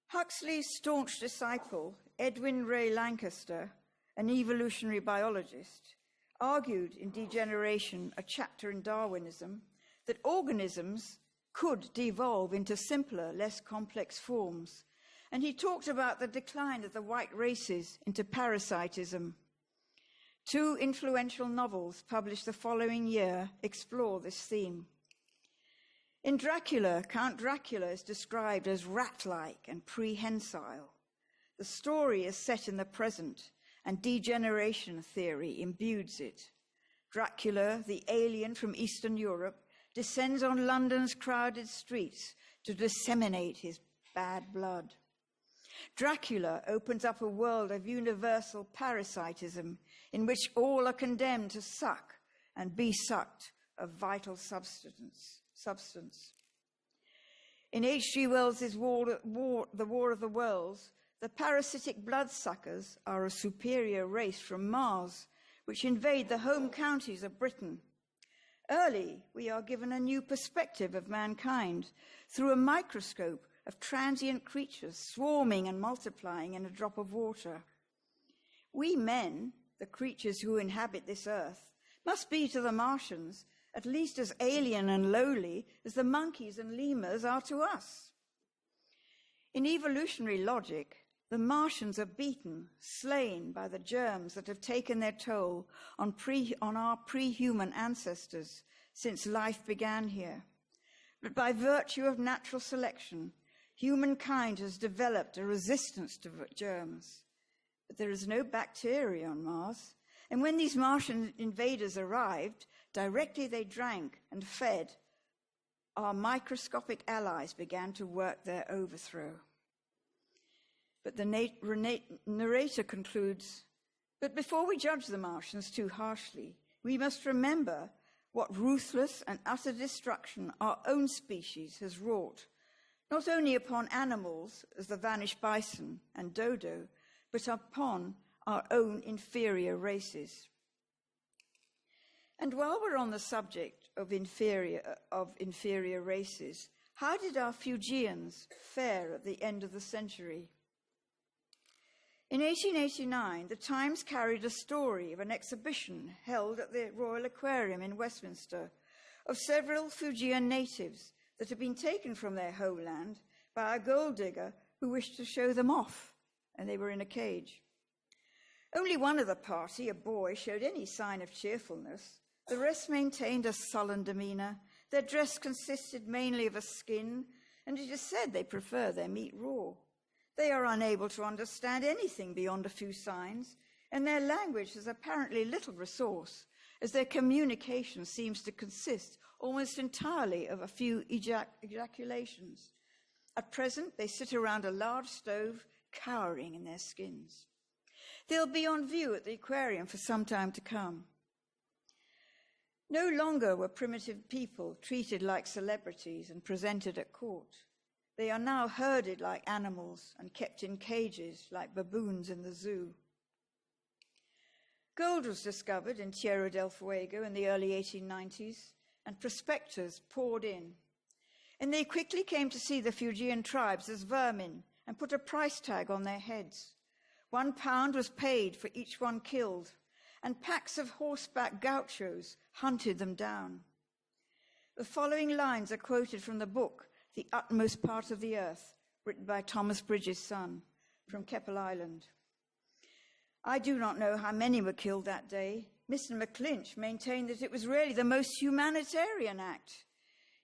B: Huxley's staunch disciple, Edwin Ray Lancaster, an evolutionary biologist, argued in Degeneration, a chapter in Darwinism, that organisms could devolve into simpler, less complex forms, and he talked about the decline of the white races into parasitism. Two influential novels published the following year explore this theme. In Dracula, Count Dracula is described as rat-like and prehensile. The story is set in the present, and degeneration theory imbues it. Dracula, the alien from Eastern Europe, descends on London's crowded streets to disseminate his bad blood. Dracula opens up a world of universal parasitism in which all are condemned to suck and be sucked of vital substance. In H.G. Wells's The War of the Worlds, the parasitic bloodsuckers are a superior race from Mars, which invade the home counties of Britain. Early, we are given a new perspective of mankind through a microscope of transient creatures swarming and multiplying in a drop of water. We men, the creatures who inhabit this earth, must be to the Martians at least as alien and lowly as the monkeys and lemurs are to us. In evolutionary logic, the Martians are beaten, slain by the germs that have taken their toll on our pre-human ancestors since life began here. But by virtue of natural selection, humankind has developed a resistance to germs. But there is no bacteria on Mars, and when these Martian invaders arrived, directly they drank and fed, our microscopic allies began to work their overthrow. But the narrator concludes, but before we judge the Martians too harshly, we must remember what ruthless and utter destruction our own species has wrought, not only upon animals as the vanished bison and dodo, but upon our own inferior races. And while we're on the subject of inferior races, how did our Fuegians fare at the end of the century? In 1889, the Times carried a story of an exhibition held at the Royal Aquarium in Westminster of several Fuegian natives that had been taken from their homeland by a gold digger who wished to show them off, and they were in a cage. Only one of the party, a boy, showed any sign of cheerfulness. The rest maintained a sullen demeanor. Their dress consisted mainly of a skin, and it is said they prefer their meat raw. They are unable to understand anything beyond a few signs, and their language has apparently little resource, as their communication seems to consist almost entirely of a few ejaculations. At present, they sit around a large stove, cowering in their skins. They'll be on view at the aquarium for some time to come. No longer were primitive people treated like celebrities and presented at court. They are now herded like animals and kept in cages like baboons in the zoo. Gold was discovered in Tierra del Fuego in the early 1890s, and prospectors poured in. And they quickly came to see the Fuegian tribes as vermin and put a price tag on their heads. £1 was paid for each one killed, and packs of horseback gauchos hunted them down. The following lines are quoted from the book The Utmost Part of the Earth, written by Thomas Bridges' son, from Keppel Island. I do not know how many were killed that day. Mr. McClinch maintained that it was really the most humanitarian act.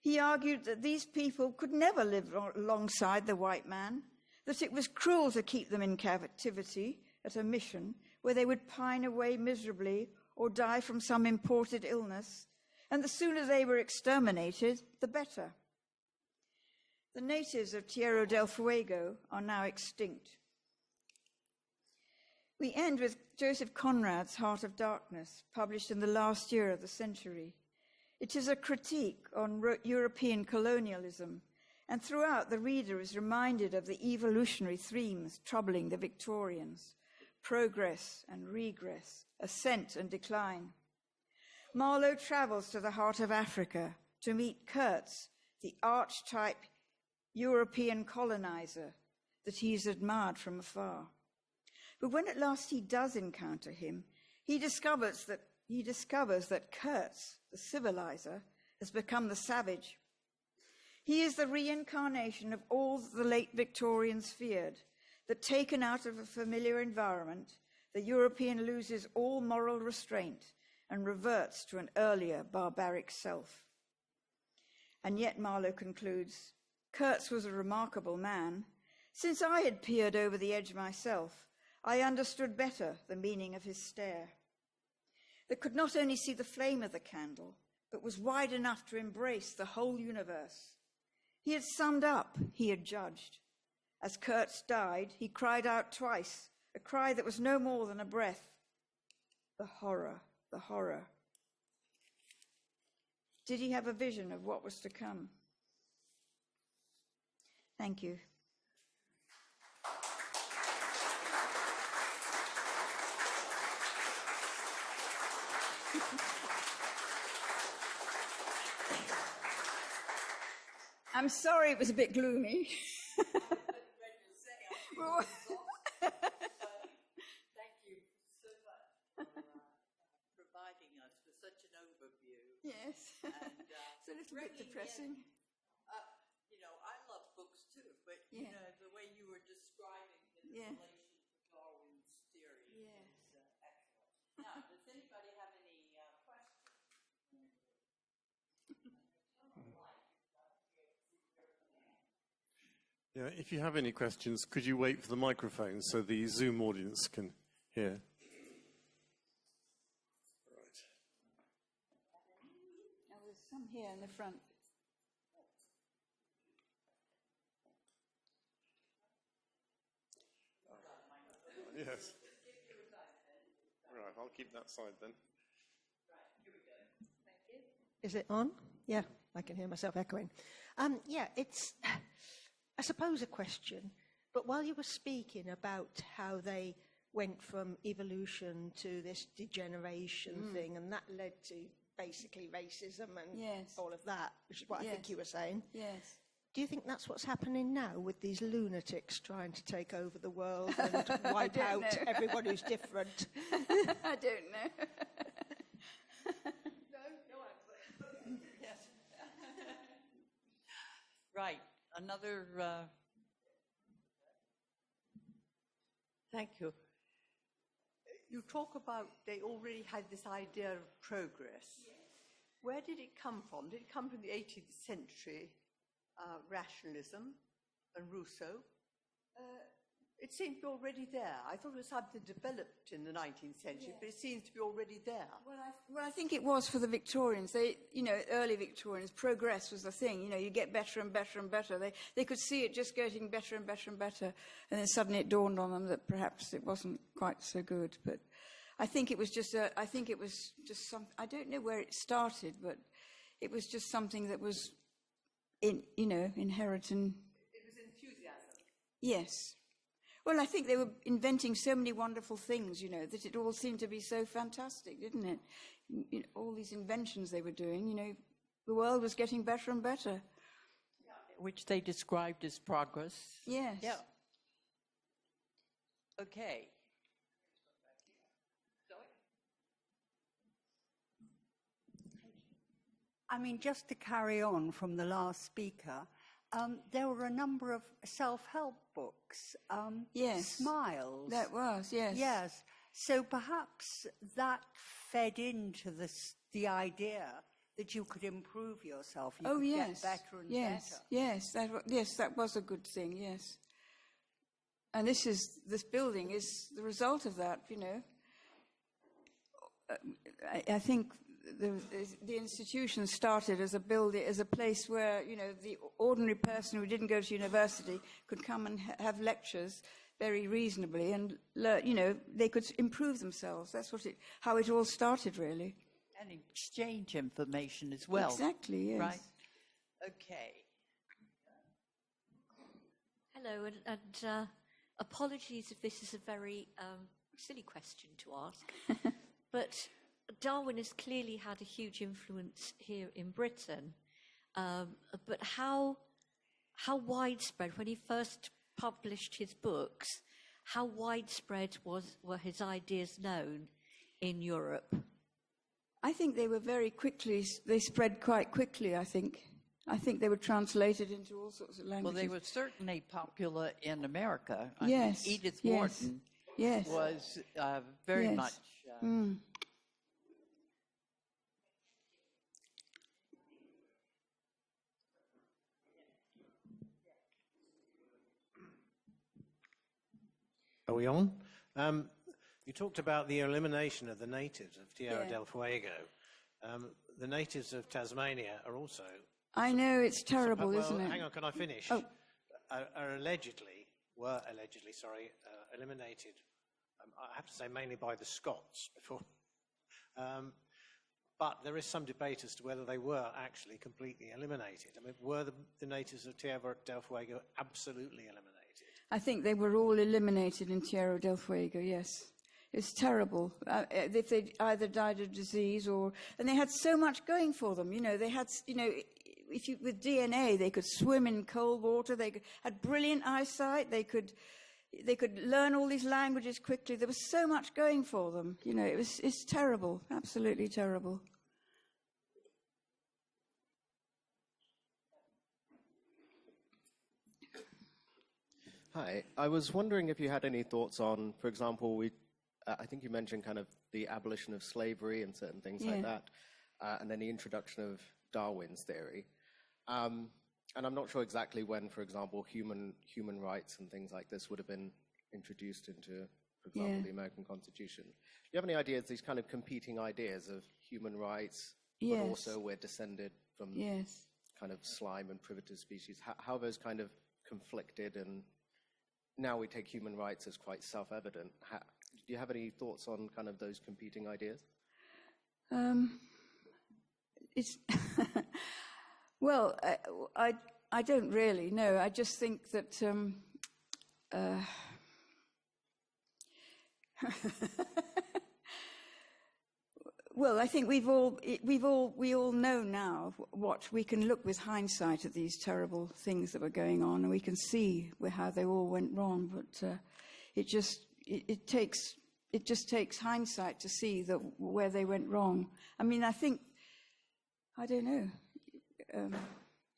B: He argued that these people could never live alongside the white man, that it was cruel to keep them in captivity at a mission where they would pine away miserably or die from some imported illness, and the sooner they were exterminated, the better. The natives of Tierra del Fuego are now extinct. We end with Joseph Conrad's Heart of Darkness, published in the last year of the century. It is a critique on European colonialism, and throughout the reader is reminded of the evolutionary themes troubling the Victorians: progress and regress, ascent and decline. Marlowe travels to the heart of Africa to meet Kurtz, the archetype European colonizer that he's admired from afar. But when at last he does encounter him, he discovers that Kurtz, the civilizer, has become the savage. He is the reincarnation of all the late Victorians feared, that taken out of a familiar environment, the European loses all moral restraint and reverts to an earlier barbaric self. And yet, Marlowe concludes, Kurtz was a remarkable man. Since I had peered over the edge myself, I understood better the meaning of his stare. That could not only see the flame of the candle, but was wide enough to embrace the whole universe. He had summed up, he had judged. As Kurtz died, he cried out twice, a cry that was no more than a breath. The horror, the horror. Did he have a vision of what was to come? Thank you. I'm sorry it was a bit gloomy.
A: Thank you so much for providing us with such an overview.
B: Yes,
A: And,
B: it's a little bit depressing.
A: I love books too, but the way you were describing the relation to Darwin's theory is excellent. Now, does anybody have any questions?
C: Yeah, if you have any questions, could you wait for the microphone so the Zoom audience can hear? Right.
B: Now, there's some here in the front.
C: Yes. Right, I'll keep that side then.
A: Right, here we go. Thank you.
D: Is it on? Yeah, I can hear myself echoing. It's, I suppose, a question. But while you were speaking about how they went from evolution to this degeneration thing, and that led to basically racism and all of that, which is what I think you were saying.
B: Yes.
D: Do you think that's what's happening now with these lunatics trying to take over the world and wipe out everyone who's different?
B: I don't know.
A: No answer. Yes. Right. Another.
E: Thank you. You talk about they already had this idea of progress. Yes. Where did it come from? Did it come from the 18th century rationalism and Rousseau? It seemed to be already there. I thought it was something developed in the 19th century, but it seems to be already there.
B: Well, I think it was for the Victorians. They, early Victorians, progress was the thing. You get better and better and better. They could see it just getting better and better and better. And then suddenly it dawned on them that perhaps it wasn't quite so good. But I think it was just some, I don't know where it started, but it was just something that was inherent in.
E: It was enthusiasm.
B: Yes. Well, I think they were inventing so many wonderful things, that it all seemed to be so fantastic, didn't it? All these inventions they were doing, the world was getting better and better.
A: Which they described as progress.
B: Yes.
A: Yeah. Okay.
F: I mean, just to carry on from the last speaker, there were a number of self-help books.
B: Yes.
F: Smiles.
B: That was, yes.
F: Yes. So perhaps that fed into the idea that you could improve yourself. You could get better and better.
B: Yes, that was a good thing, yes. And this building is the result of that, I think the institution started as a place where, the ordinary person who didn't go to university could come and have lectures very reasonably and learn, they could improve themselves. That's how it all started, really.
A: And exchange information as well.
B: Exactly, yes.
A: Right. Okay.
G: Hello, and apologies if this is a very silly question to ask, but Darwin has clearly had a huge influence here in Britain, but how widespread, when he first published his books, how widespread were his ideas known in Europe?
B: I think they spread quite quickly, I think. I think they were translated into all sorts of languages.
A: Well, they were certainly popular in America.
B: Yes.
A: Edith Wharton was very much...
H: Are we on? You talked about the elimination of the natives of Tierra del Fuego. The natives of Tasmania are also...
B: I know, it's terrible, isn't it?
H: Hang on, can I finish?
B: Oh.
H: Are allegedly were allegedly, eliminated, I have to say mainly by the Scots before. But there is some debate as to whether they were actually completely eliminated. I mean, were the natives of Tierra del Fuego absolutely eliminated?
B: I think they were all eliminated in Tierra del Fuego, yes. It's terrible. If they either died of disease and they had so much going for them. They had, with DNA, they could swim in cold water. They had brilliant eyesight. They could learn all these languages quickly. There was so much going for them. It's terrible, absolutely terrible.
I: Hi, I was wondering if you had any thoughts on, for example, I think you mentioned kind of the abolition of slavery and certain things like that, and then the introduction of Darwin's theory. And I'm not sure exactly when, for example, human rights and things like this would have been introduced into, for example, the American Constitution. Do you have any ideas, these kind of competing ideas of human rights, but also we're descended from kind of slime and primitive species? How those kind of conflicted, and now we take human rights as quite self-evident. Do you have any thoughts on kind of those competing ideas?
B: Well, I don't really know. I just think that well, I think we all know now what we can look with hindsight at these terrible things that were going on, and we can see how they all went wrong. But it just takes hindsight to see where they went wrong. I mean, I don't know.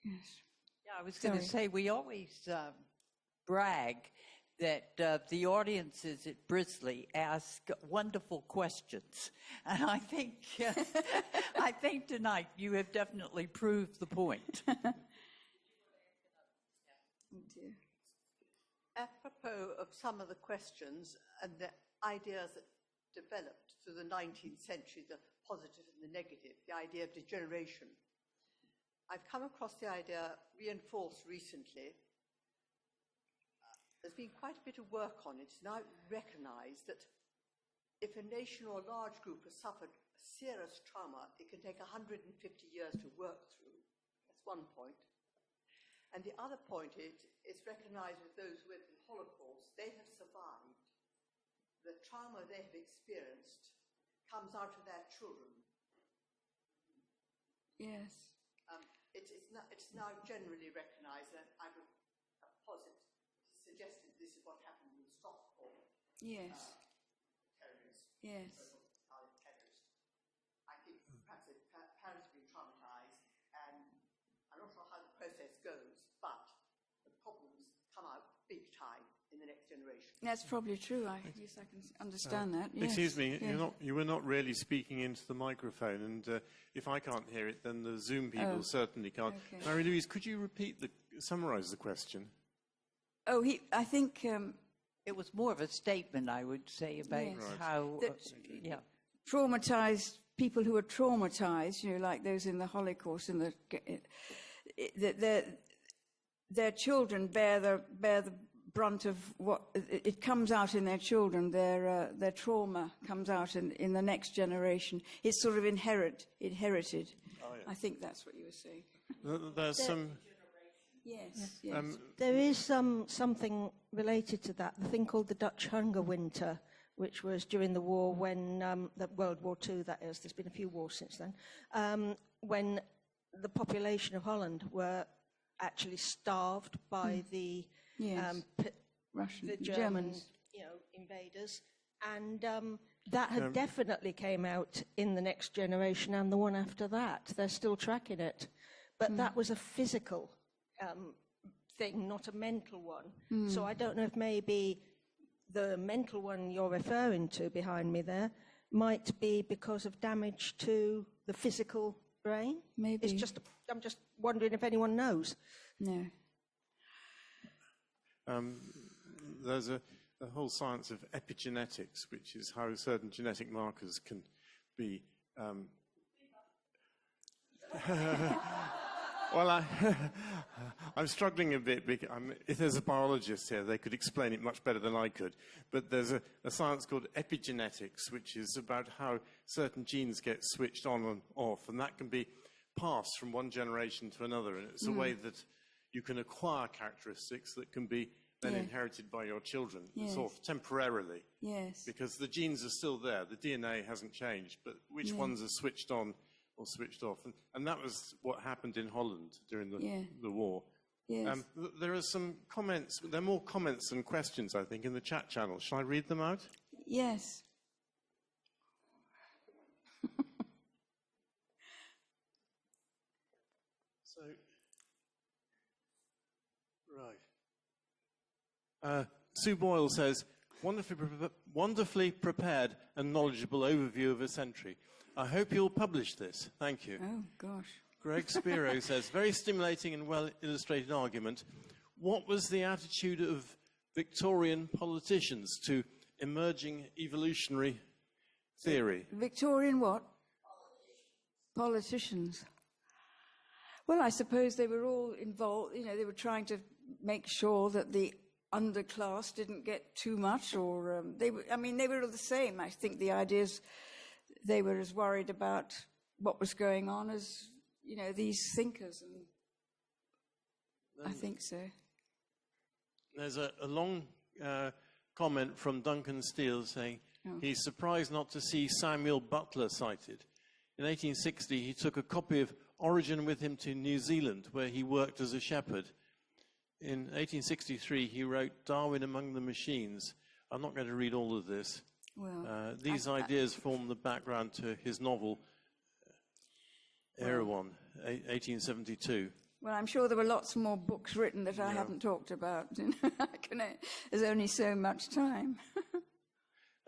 B: Yes.
A: Yeah, I was going to say, we always brag that the audiences at BRLSI ask wonderful questions. And I think tonight you have definitely proved the point.
E: Apropos of some of the questions and the ideas that developed through the 19th century, the positive and the negative, the idea of degeneration, I've come across the idea reinforced recently. There's been quite a bit of work on it. It's now recognized that if a nation or a large group has suffered a serious trauma, it can take 150 years to work through. That's one point. And the other point is, it's recognized with those who went through the Holocaust, they have survived. The trauma they have experienced comes out of their children.
B: Yes.
E: It's now generally recognized, and I would posit, suggested this is what happened in Stockholm.
B: Yes.
E: Terrorists.
B: Yes.
E: Terrorists. I think perhaps parents have been traumatized, and I'm not sure how the process goes, but the problems come out big time in the next generation.
B: That's probably true. I guess I can understand that. Yes.
C: Excuse me,
B: yes.
C: you were not really speaking into the microphone, and if I can't hear it, then the Zoom people certainly can't.
B: Okay.
C: Marie-Louise, could you summarize the question?
B: I think
A: it was more of a statement, I would say, about how
B: traumatized people who are traumatized, like those in the Holocaust, and their children bear the brunt of what it comes out in their children. Their trauma comes out in the next generation. It's sort of inherited. Oh, yeah. I think that's what you were saying.
C: There's some.
B: Yes. Yes.
D: There is something related to that. The thing called the Dutch Hunger Winter, which was during the war when the World War II. That is. There's been a few wars since then. When the population of Holland were actually starved by the German invaders, and that had definitely came out in the next generation and the one after that. They're still tracking it, but that was a physical thing, not a mental one. So I don't know if maybe the mental one you're referring to behind me there might be because of damage to the physical brain.
B: Maybe.
D: I'm just wondering if anyone knows.
B: No.
C: There's a whole science of epigenetics, which is how certain genetic markers can be Well, I'm struggling a bit. Because if there's a biologist here, they could explain it much better than I could. But there's a science called epigenetics, which is about how certain genes get switched on and off, and that can be passed from one generation to another. And it's a way that you can acquire characteristics that can be then inherited by your children, sort of temporarily.
B: Yes.
C: Because the genes are still there. The DNA hasn't changed, but which ones are switched on or switched off? And that was what happened in Holland during the war.
B: Yes.
C: There are some comments. There are more comments than questions, I think, in the chat channel. Shall I read them out?
B: Yes.
C: Right. Sue Boyle says, wonderfully prepared and knowledgeable overview of a century. I hope you'll publish this. Thank you.
B: Oh, gosh.
C: Greg Spiro says, very stimulating and well-illustrated argument. What was the attitude of Victorian politicians to emerging evolutionary theory?
B: Victorian what? Politicians. Well, I suppose they were all involved. You know, they were trying to make sure that the underclass didn't get too much, or they were all the same. I think the ideas, they were as worried about what was going on as, you know, these thinkers, and I think so.
C: There's a long comment from Duncan Steele saying he's surprised not to see Samuel Butler cited. In 1860, he took a copy of Origin with him to New Zealand, where he worked as a shepherd. In 1863, he wrote Darwin Among the Machines. I'm not going to read all of this.
B: Well,
C: these ideas form the background to his novel, Erewhon, 1872.
B: Well, I'm sure there were lots more books written that I haven't talked about. There's only so much time.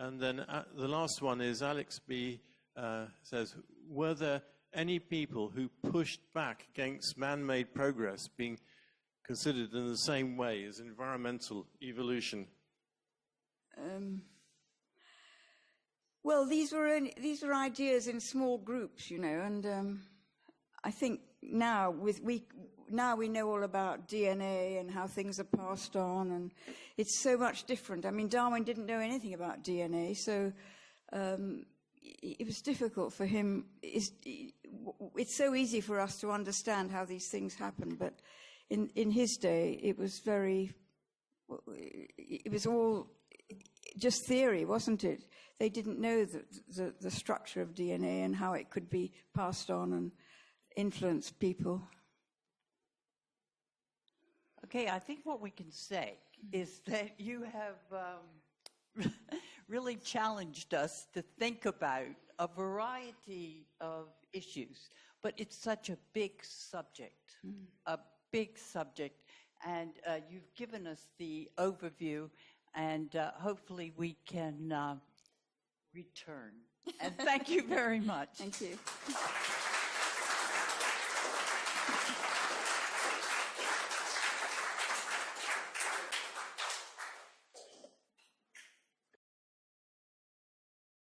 C: And then the last one is Alex B. Says, were there any people who pushed back against man-made progress being considered in the same way as environmental evolution?
B: Well, these were ideas in small groups, you know, and I think now we know all about DNA and how things are passed on, and it's so much different. I mean, Darwin didn't know anything about DNA, so it was difficult for him. It's so easy for us to understand how these things happen, but in his day, it was all just theory, wasn't it? They didn't know the structure of DNA and how it could be passed on and influence people.
A: Okay, I think what we can say is that you have really challenged us to think about a variety of issues, but it's such a big subject, and you've given us the overview, and hopefully we can return. And thank you very much.
B: Thank you.